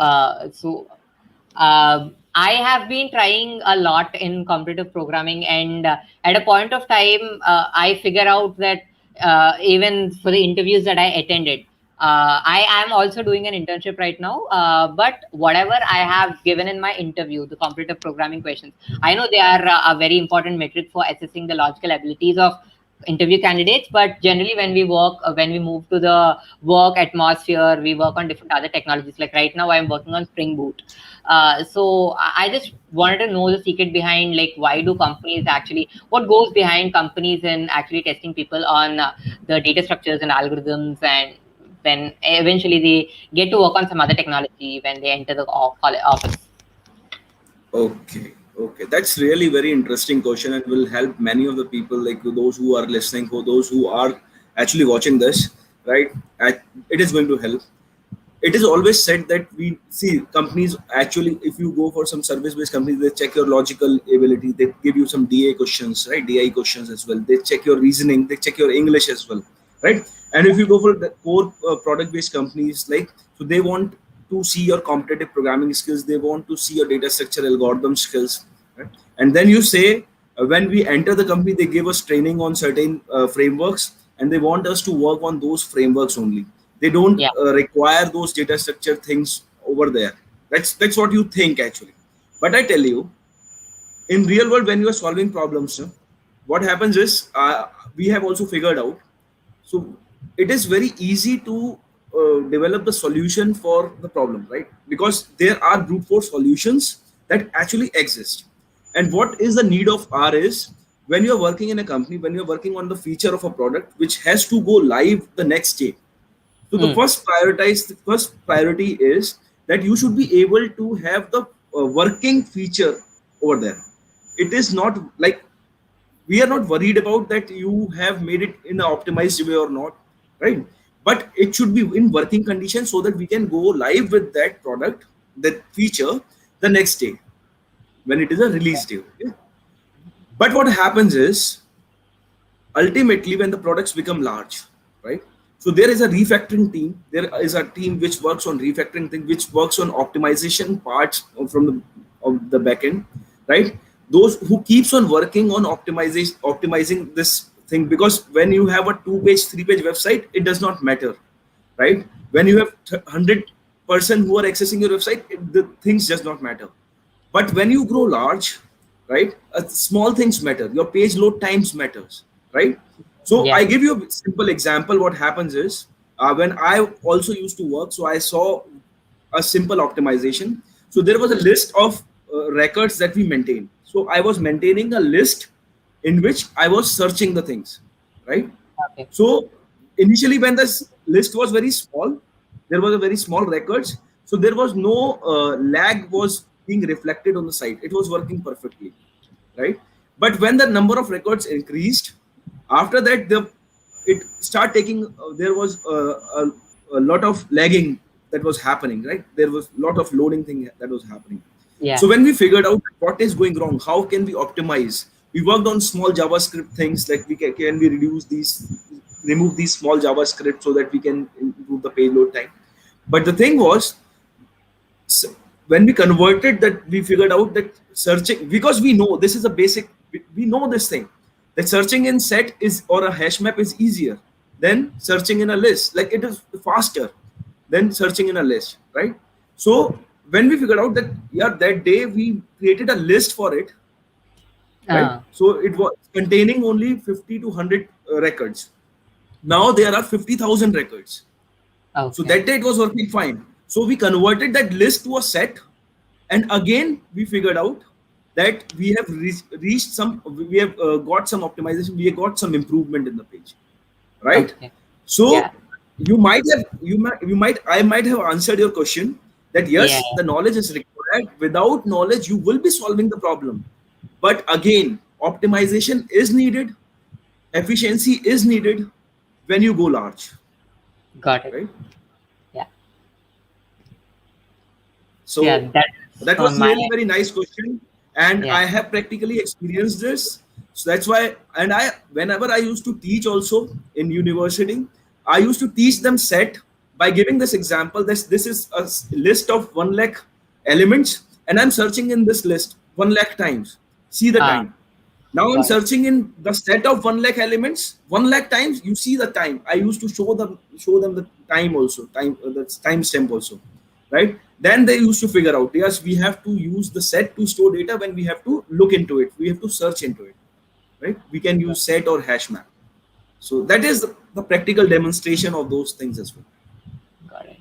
I have been trying a lot in competitive programming, and at a point of time, I figure out that even for the interviews that I attended, I am also doing an internship right now. But whatever I have given in my interview, the competitive programming questions, I know they are a very important metric for assessing the logical abilities of interview candidates. But generally when we work when we move to the work atmosphere, we work on different other technologies. Like right now I'm working on Spring Boot. I just wanted to know the secret behind, like, why do companies actually, what goes behind companies in actually testing people on the data structures and algorithms, and then eventually they get to work on some other technology when they enter the office. Okay, okay, that's really very interesting question and will help many of the people, like those who are listening, for those who are actually watching this, right? It is going to help. It is always said that we see companies actually, if you go for some service-based companies, they check your logical ability, they give you some DA questions, right? DI questions as well. They check your reasoning, they check your English as well, right? And if you go for the core product-based companies, like so they want to see your competitive programming skills, they want to see your data structure algorithm skills, right? And then you say, when we enter the company, they give us training on certain frameworks, and they want us to work on those frameworks only. They don't Yeah. require those data structure things over there. That's what you think actually. But I tell you, in real world, when you are solving problems, what happens is, we have also figured out, so it is very easy to develop the solution for the problem, right? Because there are brute force solutions that actually exist. And what is the need of R is, when you're working in a company, when you're working on the feature of a product which has to go live the next day. So the first priority is that you should be able to have the working feature over there. It is not like, we are not worried about that you have made it in an optimized way or not, right? But it should be in working condition so that we can go live with that product, that feature, the next day when it is a release day. Okay? But what happens is, ultimately when the products become large, right? So there is a refactoring team. There is a team which works on refactoring thing, which works on optimization parts from the backend, right? Those who keeps on working on optimizing this thing, because when you have a 2-page, 3-page website, it does not matter, right? When you have 100% who are accessing your website, the things does not matter. But when you grow large, right, small things matter. Your page load times matters, right? So Yeah. I give you a simple example. What happens is, when I also used to work, so I saw a simple optimization. So there was a list of records that we maintain. So I was maintaining a list in which I was searching the things, right? Okay. So initially, when this list was very small, there was a very small records. So there was no lag was being reflected on the site. It was working perfectly, right? But when the number of records increased, after that it start taking. There was a lot of lagging that was happening, right? There was a lot of loading thing that was happening. Yeah. So when we figured out what is going wrong, how can we optimize? We worked on small JavaScript things, like can we remove these small JavaScript so that we can improve the payload time. But the thing was, when we converted that, we figured out that searching, because we know this is a basic, we know this thing, that searching in set is, or a hash map is easier than searching in a list. Like, it is faster than searching in a list, right? So when we figured out that, yeah, that day we created a list for it, right? Uh, So it was containing only 50 to 100 records. Now there are 50,000 records. So okay. that day it was working fine. So we converted that list to a set, and again we figured out that we have reached some, we have got some optimization, we have got some improvement in the page, right? Okay. So Yeah. I might have answered your question that Yeah. yes, the knowledge is required. Without knowledge, you will be solving the problem. But again, optimization is needed, efficiency is needed when you go large, Got it. right? Yeah. Yeah. So That's that from was my really end. very nice question, and Yeah. I have practically experienced this. So that's why, and I, whenever I used to teach also in university, I used to teach them set by giving this example. This is a list of 1 lakh elements, and I'm searching in this list 1 lakh times. See the Ah, time. Now I'm got it. searching in the set of 1 lakh elements, 1 lakh times. You see the time. I used to show them the time also, the time stamp also, right? Then they used to figure out, yes, we have to use the set to store data. When we have to look into it, we have to search into it, right? We can use set or hash map. So that is the practical demonstration of those things as well. Got it.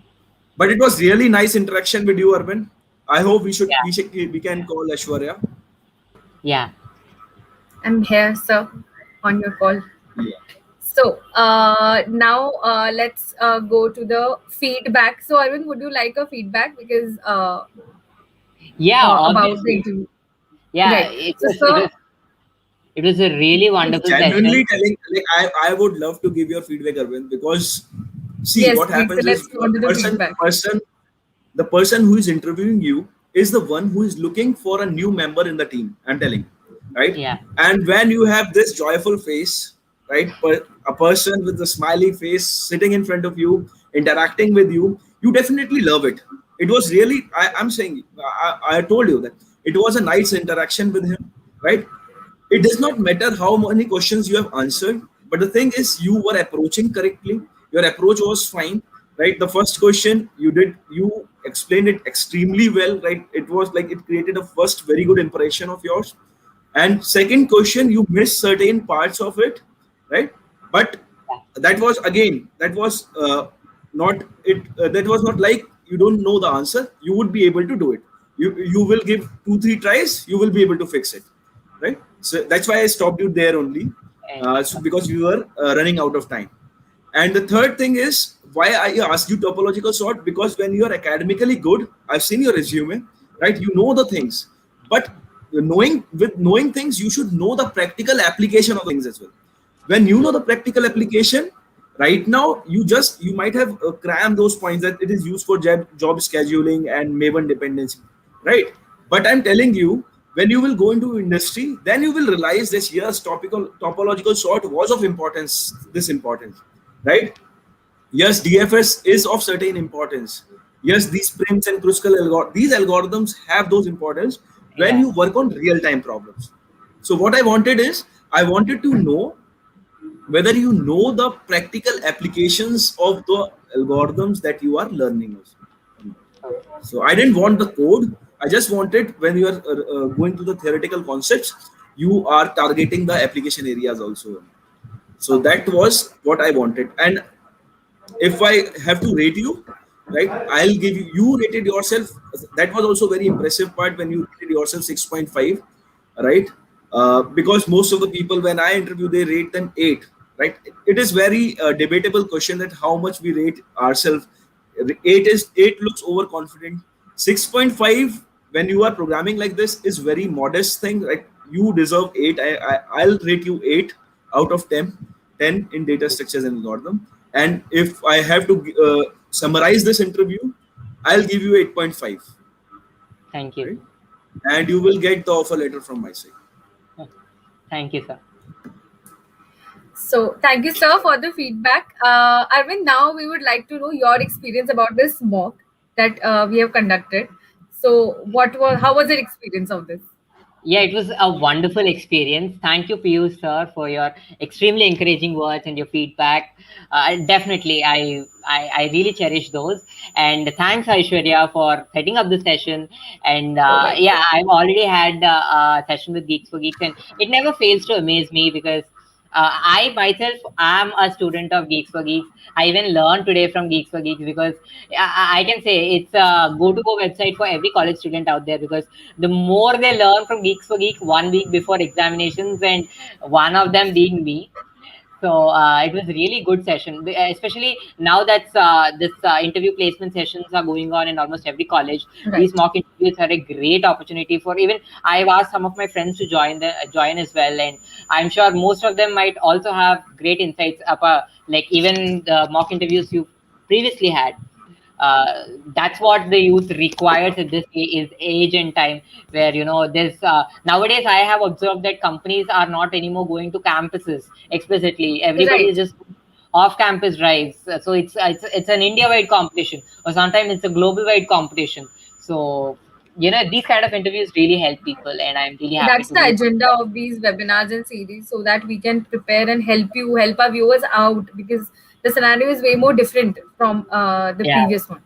But it was really nice interaction with you, Arvind. I hope Yeah. we can call Ashwarya. Yeah. I'm here, sir, on your call. Yeah. So now let's go to the feedback. So Arvind, would you like a feedback, because Yeah. about the Obviously. interview? Yeah. Right. So sir, It was a really wonderful session. Genuinely telling, like, I would love to give your feedback, Arvind, because see yes, what please. So happens is, let's go on to the feedback. the person who is interviewing you is the one who is looking for a new member in the team. I'm telling, right? Yeah. And when you have this joyful face, right, a person with a smiley face sitting in front of you, interacting with you, you definitely love it, It was really, I'm saying, I told you that it was a nice interaction with him, right? It does not matter how many questions you have answered, but the thing is, you were approaching correctly. Your approach was fine, right? The first question you explained it extremely well, right? It was like it created a first very good impression of yours. And second question, you missed certain parts of it, right? But Yeah. that was again, not it. That was not like you don't know the answer. You would be able to do it. You will give 2 3 tries. You will be able to fix it, right? So that's why I stopped you there only, so because we were running out of time. And the third thing is why I asked you topological sort, because when you are academically good, I've seen your resume, right? You know the things, but knowing things, you should know the practical application of things as well. When you know the practical application, right now you might have crammed those points that it is used for job scheduling and Maven dependency, right? But I'm telling you, when you will go into industry, then you will realize this, yes, topical topological sort was of importance, this importance, right? Yes, DFS is of certain importance. Yes, these Prim's and Kruskal these algorithms have those importance when Yeah. you work on real-time problems. So what I wanted is, I wanted to know whether you know the practical applications of the algorithms that you are learning. So I didn't want the code. I just wanted, when you are going to the theoretical concepts, you are targeting the application areas also. So Okay. that was what I wanted. And if I have to rate you, right, I'll give you, you rated yourself. That was also very impressive part when you rated yourself 6.5, right? Because most of the people, when I interview, they rate them 8, right? It is very debatable question that how much we rate ourselves. 8 looks overconfident. 6.5, when you are programming like this, is very modest thing. Like, you deserve 8. I'll rate you 8 out of 10. 10 in data structures and algorithm. And if I have to summarize this interview, I'll give you 8.5, Thank you. right? And you will get the offer letter from my side. Thank you, sir. So thank you, sir, for the feedback. Arvind, now we would like to know your experience about this mock that we have conducted. So how was your experience of this? Yeah, it was a wonderful experience. Thank you, Piyush sir, for your extremely encouraging words and your feedback. Definitely, I really cherish those. And thanks, Aishwarya, for setting up the session. And All right. yeah, I've already had a session with Geeks for Geeks, and it never fails to amaze me because I myself am a student of Geeks for Geeks. I even learned today from Geeks for Geeks because I can say it's a go-to-go website for every college student out there, because the more they learn from Geeks for Geek 1 week before examinations, and one of them being me. So it was really good session, especially now that this interview placement sessions are going on in almost every college. These Right. mock interviews are a great opportunity for, even I've asked some of my friends to join as well, and I'm sure most of them might also have great insights about, like, even the mock interviews you previously had. That's what the youth requires at this is age and time, where there's nowadays I have observed that companies are not anymore going to campuses explicitly. Everybody is Right. just off campus drives. So it's an India wide competition, or sometimes it's a global wide competition. So these kind of interviews really help people, and I'm really happy That's to the be. agenda of these webinars and series, so that we can prepare and help our viewers out, because the scenario is way more different from the Yeah, previous one.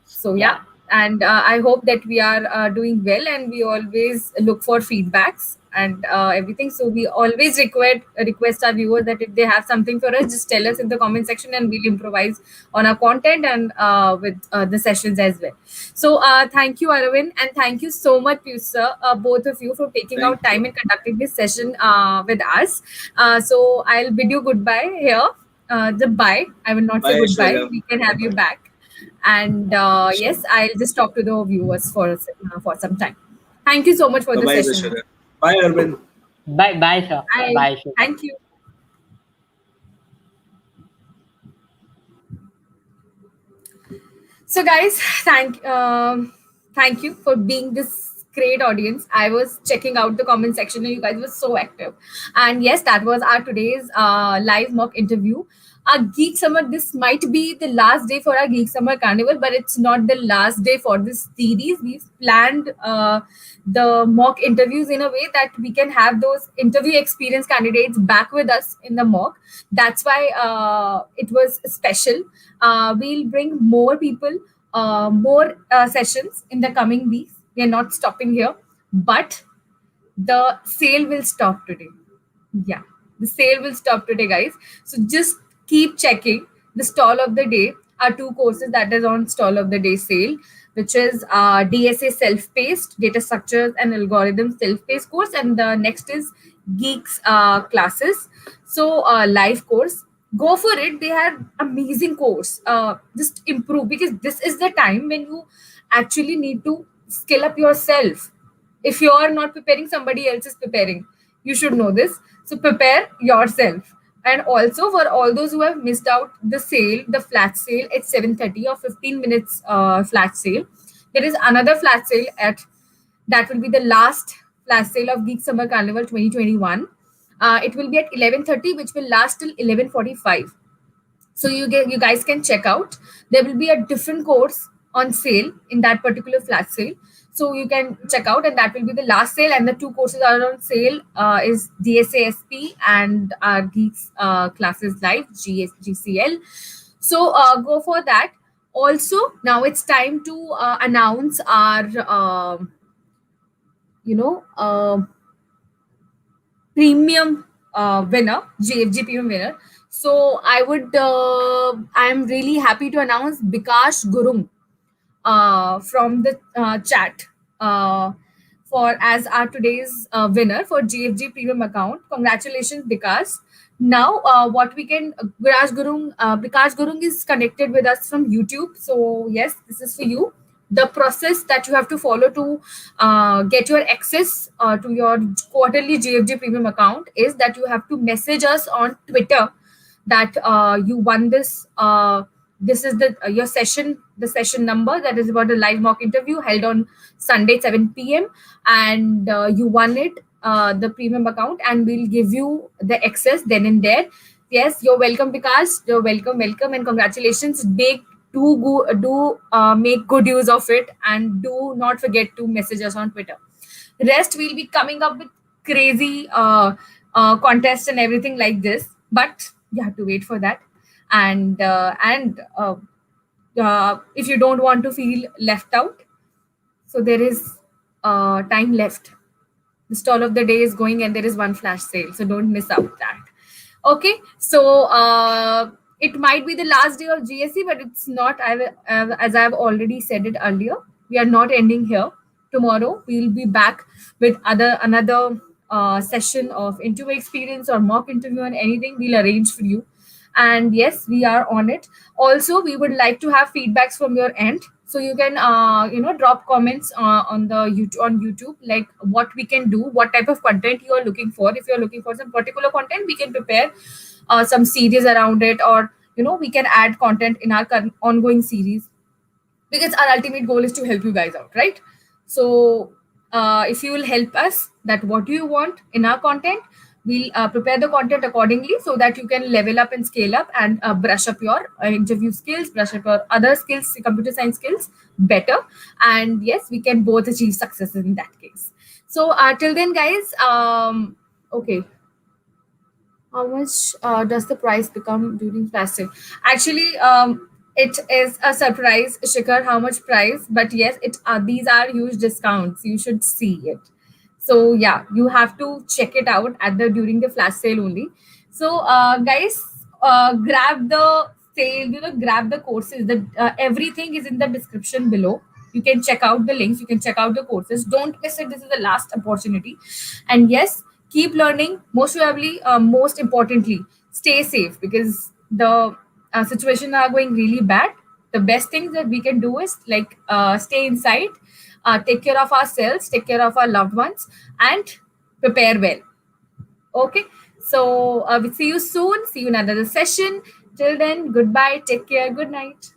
So yeah. yeah, and I hope that we are doing well, and we always look for feedbacks and everything. So we always request our viewers that if they have something for us, just tell us in the comment section, and we'll improvise on our content and with the sessions as well. So thank you, Aravind, and thank you so much, Piyush sir, both of you, for taking Thank out you. time and conducting this session with us. So I'll bid you goodbye here. The bye. I will not say Bye, goodbye. Aishwarya. We can Bye have you bye. back. And Sure. yes, I'll just talk to the viewers for some time. Thank you so much for Bye the bye, session. Aishwarya. Bye, Arvind. Bye, sir. Bye. Bye, sure. Thank you. So, guys, thank you for being this great audience. I was checking out the comment section, and you guys were so active. And yes, that was our today's live mock interview. our Geek Summer, this might be the last day for our Geek Summer Carnival, but it's not the last day for this series. We've planned the mock interviews in a way that we can have those interview experience candidates back with us in the mock. That's why it was special. We'll bring more people, more sessions in the coming weeks. We are not stopping here, but the sale will stop today. Yeah, the sale will stop today, guys. So just keep checking the stall of the day. Are two courses that is on stall of the day sale, which is DSA self-paced data structures and algorithms self-paced course, and the next is Geeks classes. So live course. Go for it. They have amazing course. Just improve, because this is the time when you actually need to skill up yourself. If you are not preparing, somebody else is preparing. You should know this. So prepare yourself. And also for all those who have missed out the sale, the flat sale at 7:30 or 15 minutes flat sale, there is another flat sale at, that will be the last flash sale of Geek Summer Carnival 2021. It will be at 11:30, which will last till 11:45. So you guys can check out. There will be a different course on sale in that particular flash sale. So you can check out, and that will be the last sale. And the two courses are on sale is DSASP and Geeks Classes Live, GCL. So go for that. Also, now it's time to announce our, premium winner, GFG premium winner. So I'm really happy to announce Bikash Gurung from the chat for as our today's winner for GFG premium account. Congratulations, Bikash. Now, what we can, Bikash Gurung is connected with us from YouTube. So yes, this is for you. The process that you have to follow to get your access to your quarterly GFG premium account is that you have to message us on Twitter that you won this. This is your session, the session number that is about the live mock interview held on Sunday 7 p.m. and you won it, the premium account, and we'll give you the access then and there. Yes, you're welcome, Vikas. You're welcome, and congratulations. Do make good use of it, and do not forget to message us on Twitter. Rest, we'll be coming up with crazy contests and everything like this, but you have to wait for that. And if you don't want to feel left out, so there is time left. The stall of the day is going, and there is one flash sale, so don't miss out that. Okay, so it might be the last day of GSC, but it's not. As I've already said it earlier, we are not ending here. Tomorrow we'll be back with another session of interview experience or mock interview, and anything we'll arrange for you. And yes, we are on it. Also, we would like to have feedbacks from your end, so you can drop comments on YouTube, like what we can do, what type of content you are looking for. If you're looking for some particular content, we can prepare some series around it, or we can add content in our ongoing series, because our ultimate goal is to help you guys out, right? So if you will help us, that what do you want in our content, we'll prepare the content accordingly, so that you can level up and scale up and brush up your interview skills, brush up your other skills, computer science skills better. And yes, we can both achieve success in that case. So till then, guys, okay. How much does the price become during flash sale? Actually, it is a surprise, Shikhar, how much price. But yes, these are huge discounts. You should see it. So yeah, you have to check it out during the flash sale only. So guys, grab the sale, grab the courses. Everything is in the description below. You can check out the links. You can check out the courses. Don't miss it. This is the last opportunity. And yes, keep learning. Most probably, most importantly, stay safe, because the situation are going really bad. The best thing that we can do is stay inside, take care of ourselves, take care of our loved ones, and prepare well. Okay, so we'll see you soon. See you in another session. Till then, goodbye. Take care. Good night.